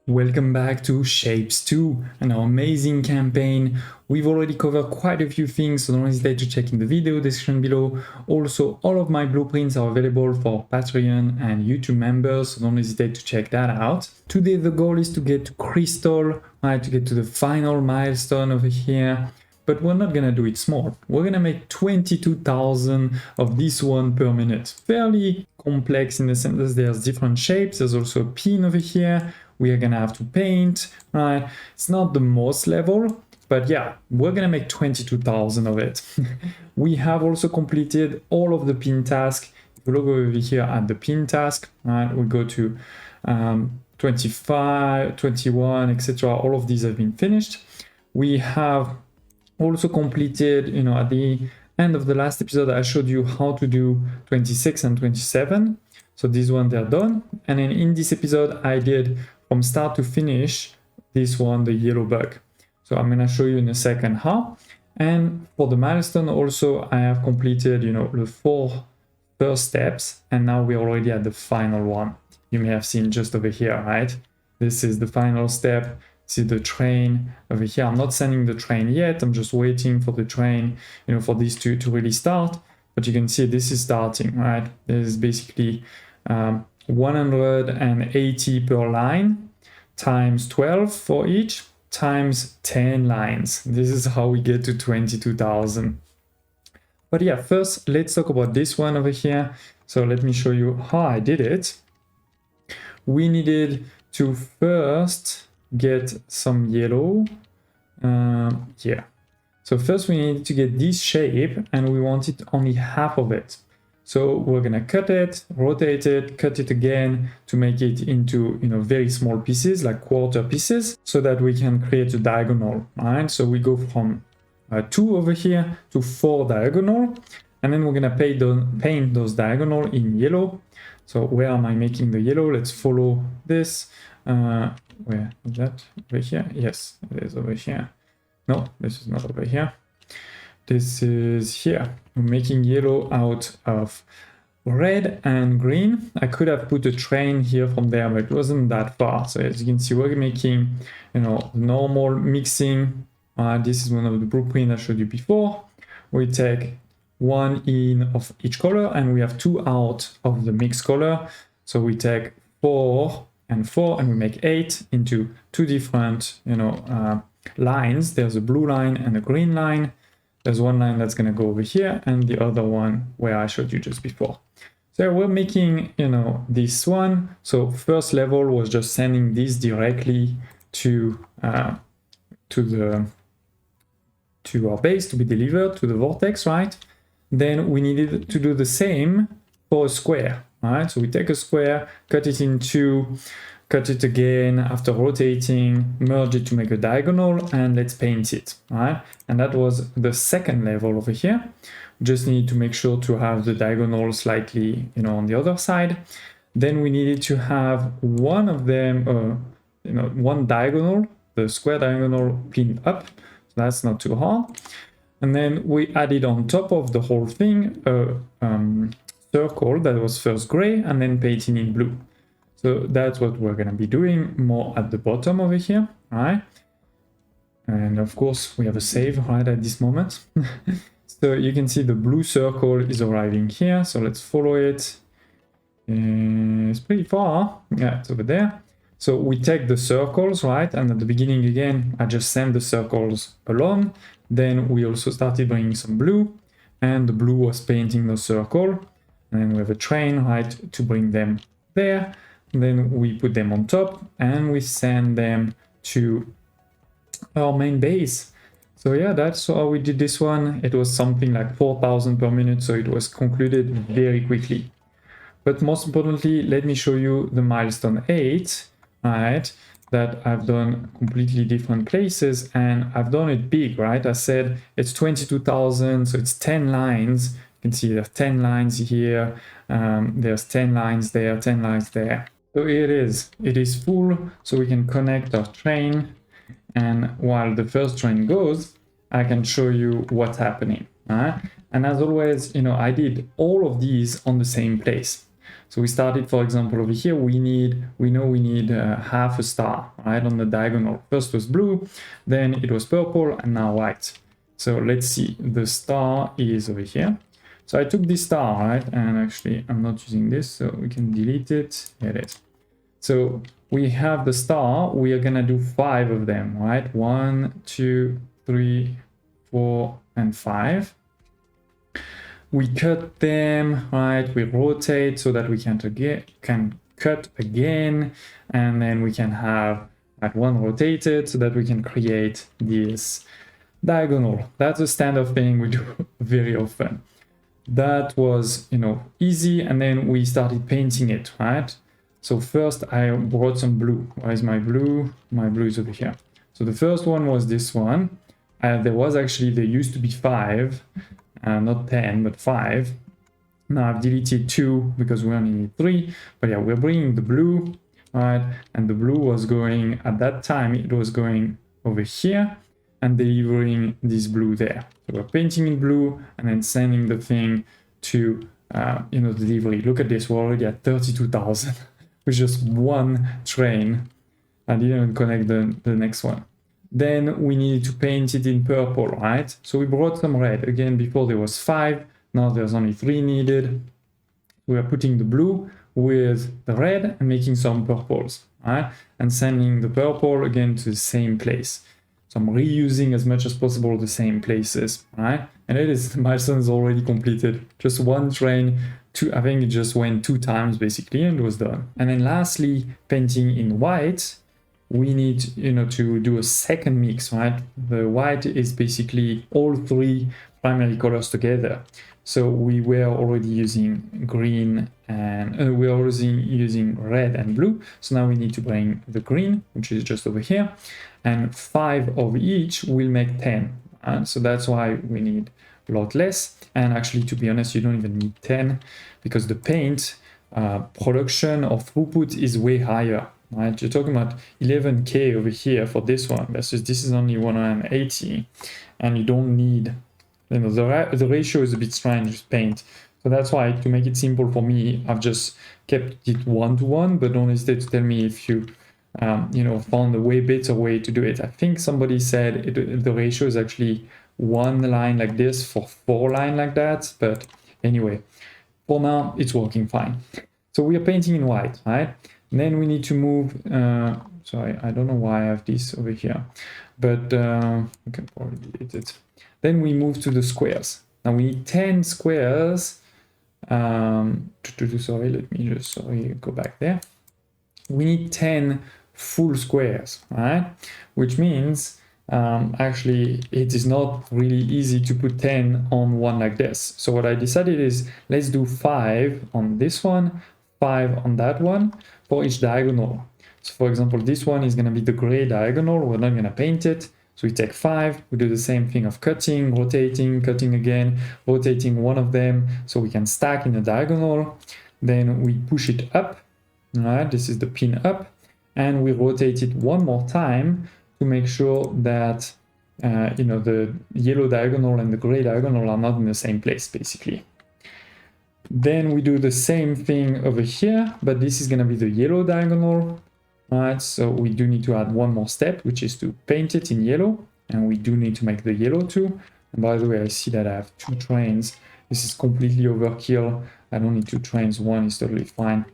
Welcome back to SHAPEZ 2, an amazing campaign. We've already covered quite a few things, so don't hesitate to check in the video description below. Also, all of my blueprints are available for Patreon and YouTube members, so don't hesitate to check that out. Today the goal is to get to Crystal, right, to get to the final milestone over here. But we're not gonna do it small. We're gonna make 22,000 of this one per minute. Fairly complex in the sense that there's different shapes. There's also a pin over here. We are gonna have to paint, right? It's not the most level, but yeah, we're gonna make 22,000 of it. We have also completed all of the pin task. If you look over here at the pin task, right, we go to 25, 21, etc. All of these have been finished. We have also completed, at the end of the last episode, I showed you how to do 26 and 27. So these ones, they're done. And then in this episode, I did from start to finish this one, the yellow bug. So I'm going to show you in a second how. And for the milestone also, I have completed, the 4 first steps. And now we're already at the final one. You may have seen just over here, right? This is the final step. See the train over here. I'm not sending the train yet. I'm just waiting for the train, for these two to really start. But you can see this is starting, right? This is basically 180 per line times 12 for each times 10 lines. This is how we get to 22,000. But yeah, first let's talk about this one over here. So let me show you how I did it. We needed to first get some yellow. So first we need to get this shape, and we wanted only half of it. So we're gonna cut it, rotate it, cut it again to make it into very small pieces, like quarter pieces, so that we can create a diagonal. Right? So we go from 2 over here to 4 diagonal, and then we're gonna paint those diagonal in yellow. So where am I making the yellow? Let's follow this. Where is that? Over here? Yes, it is over here. No, this is not over here. This is here. We're making yellow out of red and green. I could have put a train here from there, but it wasn't that far. So as you can see, we're making, normal mixing. This is one of the blueprints I showed you before. We take 1 in of each color, and we have 2 out of the mixed color. So we take 4 and 4, and we make 8 into 2 different, lines. There's a blue line and a green line. There's one line that's going to go over here, and the other one where I showed you just before. So we're making, this one. So first level was just sending this directly to our base to be delivered to the vortex, right? Then we needed to do the same for a square, right? So we take a square, cut it in 2, cut it again after rotating, merge it to make a diagonal, and let's paint it, right? And that was the second level over here. Just need to make sure to have the diagonal slightly, on the other side. Then we needed to have one of them, one diagonal, the square diagonal pinned up. So that's not too hard. And then we added on top of the whole thing a circle that was first gray and then painted in blue. So that's what we're going to be doing more at the bottom over here, right? And of course, we have a save right at this moment. So you can see the blue circle is arriving here. So let's follow it. It's pretty far. Yeah, it's over there. So we take the circles, right? And at the beginning, again, I just sent the circles alone. Then we also started bringing some blue, and the blue was painting the circle. And then we have a train, right, to bring them there. Then we put them on top, and we send them to our main base. So yeah, that's how we did this one. It was something like 4,000 per minute, so it was concluded very quickly. But most importantly, let me show you the milestone 8, right, that I've done completely different places, and I've done it big, right? I said it's 22,000, so it's 10 lines. You can see there's 10 lines here, there's 10 lines there, 10 lines there. So it is full, so we can connect our train, and while the first train goes, I can show you what's happening. And as always, I did all of these on the same place. So we started, for example, over here, we know we need half a star, right, on the diagonal. First was blue, then it was purple, and now white. So let's see, the star is over here. So I took this star, right, and actually I'm not using this, so we can delete it. Here it is. So we have the star, we are gonna do 5 of them, right? 1, 2, 3, 4, and 5. We cut them, right? We rotate so that we can cut again, and then we can have that one rotated so that we can create this diagonal. That's a standard thing we do very often. That was, you know, easy, and then we started painting it, right? So first I brought some blue. Where is my blue? My blue is over here. So the first one was this one. There used to be 5. Not 10, but 5. Now I've deleted 2 because we only need 3. But yeah, we're bringing the blue, right? And the blue was going, at that time, it was going over here and delivering this blue there. So we're painting in blue and then sending the thing to, you know, delivery. Look at this, we're already at 32,000 with just one train. I didn't even connect the next one. Then we needed to paint it in purple, right? So we brought some red. Again, before there was 5, now there's only 3 needed. We are putting the blue with the red and making some purples, right? And sending the purple again to the same place. So I'm reusing as much as possible the same places, right? And it is, the milestone is already completed. Just one train, I think it just went 2 times basically and it was done. And then lastly, painting in white. We need, you know, to do a second mix, right? The white is basically all 3 primary colors together. So we were already using green and we're already using red and blue. So now we need to bring the green, which is just over here, and 5 of each will make 10. So that's why we need a lot less. And actually, to be honest, you don't even need 10 because the paint production or throughput is way higher. Right, you're talking about 11K over here for this one versus this is only 180, and you don't need, you know, the ratio is a bit strange with paint. So that's why, to make it simple for me, I've just kept it 1-to-1, but don't hesitate to tell me if you, you know, found a way better way to do it. I think somebody said the ratio is actually 1 line like this for 4 lines like that, but anyway, for now it's working fine. So we are painting in white, right? And then we need to move, sorry, I don't know why I have this over here, but we can probably delete it. Then we move to the squares. Now we need 10 squares. Sorry, let me just, go back there. We need 10 full squares, right? Which means actually it is not really easy to put 10 on one like this. So what I decided is, let's do 5 on this one, 5 on that one, for each diagonal. So for example, this one is going to be the gray diagonal. We're not going to paint it. So we take 5, we do the same thing of cutting, rotating, cutting again, rotating one of them so we can stack in a diagonal. Then we push it up, right? This is the pin up, and we rotate it one more time to make sure that you know, the yellow diagonal and the gray diagonal are not in the same place basically. Then we do the same thing over here, but this is going to be the yellow diagonal, right? So we do need to add one more step, which is to paint it in yellow, and we do need to make the yellow too. And by the way, I see that I have 2 trains. This is completely overkill. I don't need 2 trains, 1 is totally fine.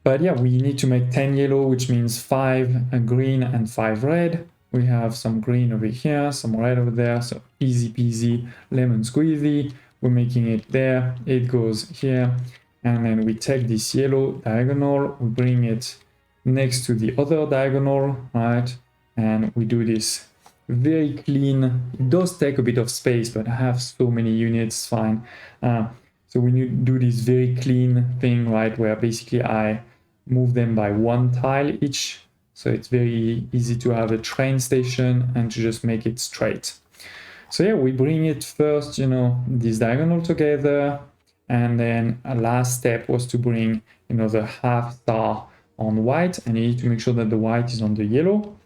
But yeah, we need to make 10 yellow, which means 5 green and 5 red. We have some green over here, some red over there, so easy peasy, lemon squeezy. We're making it there, it goes here, and then we take this yellow diagonal, we bring it next to the other diagonal, right? And we do this very clean. It does take a bit of space, but I have so many units, fine. So we need to do this very clean thing, right? Where basically I move them by 1 tile each. So it's very easy to have a train station and to just make it straight. So yeah, we bring it first, you know, this diagonal together, and then a last step was to bring, you know, the half star on white, and you need to make sure that the white is on the yellow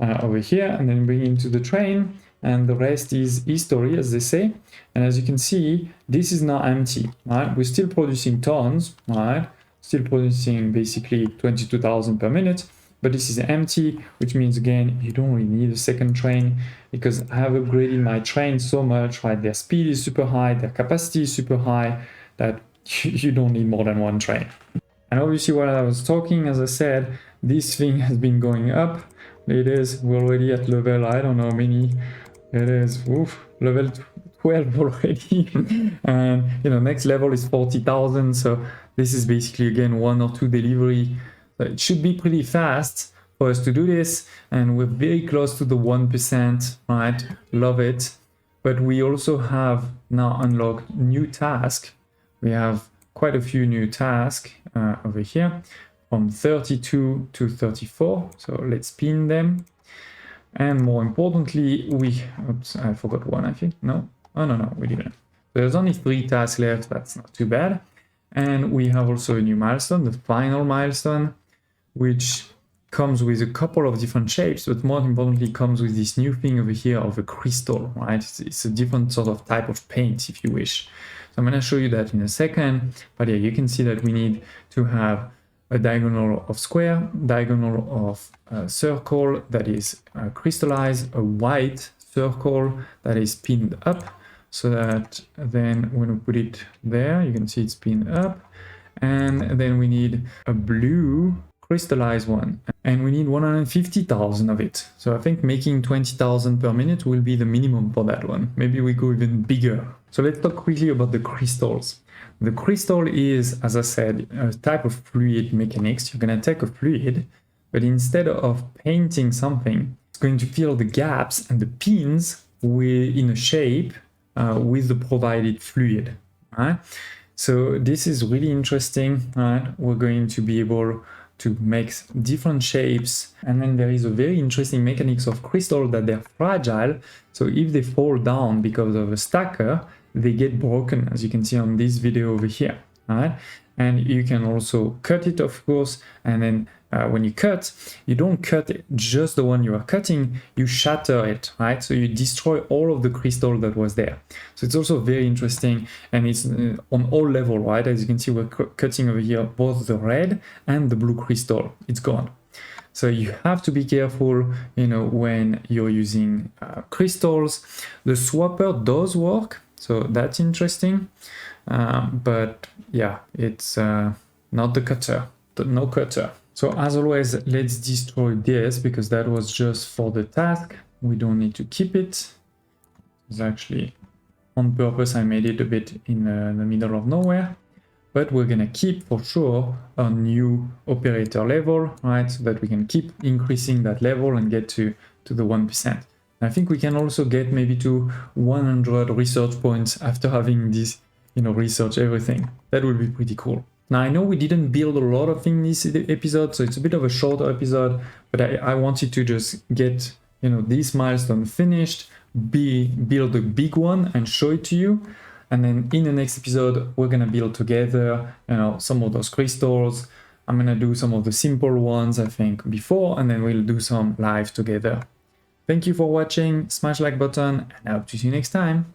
over here, and then bring into the train, and the rest is history, as they say. And as you can see, this is now empty, right? We're still producing tons, right? Still producing basically 22,000 per minute, but this is empty, which means again, you don't really need a second train because I have upgraded my train so much, right? Their speed is super high, their capacity is super high, that you don't need more than one train. And obviously while I was talking, as I said, this thing has been going up. It is, we're already at level, I don't know, many, it is, level 12 already. And, you know, next level is 40,000. So this is basically, again, 1 or 2 delivery. So it should be pretty fast for us to do this. And we're very close to the 1%, right? Love it. But we also have now unlocked new tasks. We have quite a few new tasks over here, from 32 to 34. So let's pin them. And more importantly, oops, I forgot one, I think. No, oh, no, we didn't. So there's only 3 tasks left. That's not too bad. And we have also a new milestone, the final milestone, which comes with a couple of different shapes, but more importantly comes with this new thing over here of a crystal, right? It's a different sort of type of paint, if you wish. So I'm going to show you that in a second. But yeah, you can see that we need to have a diagonal of square, diagonal of circle that is crystallized, a white circle that is pinned up, so that then when we put it there, you can see it's pinned up. And then we need a blue crystallized one, and we need 150,000 of it. So I think making 20,000 per minute will be the minimum for that one. Maybe we go even bigger. So let's talk quickly about the crystals. The crystal is, as I said, a type of fluid mechanics. You're going to take a fluid, but instead of painting something, it's going to fill the gaps and the pins in a shape with the provided fluid. Right? So this is really interesting. Right? We're going to be able to make different shapes, and then there is a very interesting mechanics of crystal that they're fragile. So if they fall down because of a stacker, they get broken, as you can see on this video over here. All right, and you can also cut it, of course, and then when you cut, you don't cut just the one you are cutting, you shatter it, right? So you destroy all of the crystal that was there. So it's also very interesting, and it's on all level, right? As you can see, we're cutting over here both the red and the blue crystal. It's gone. So you have to be careful, you know, when you're using crystals. The swapper does work, so that's interesting. But yeah, it's not the cutter, no cutter. So as always, let's destroy this because that was just for the task. We don't need to keep it. It's actually on purpose. I made it a bit in the middle of nowhere, but we're gonna keep for sure a new operator level, right? So that we can keep increasing that level and get to the 1%. I think we can also get maybe to 100 research points after having this, you know, research everything. That would be pretty cool. Now, I know we didn't build a lot of things this episode, so it's a bit of a shorter episode, but I wanted to just get, you know, this milestone finished, build a big one and show it to you. And then in the next episode, we're gonna build together, you know, some of those crystals. I'm gonna do some of the simple ones, I think, before, and then we'll do some live together. Thank you for watching, smash like button, and I hope to see you next time.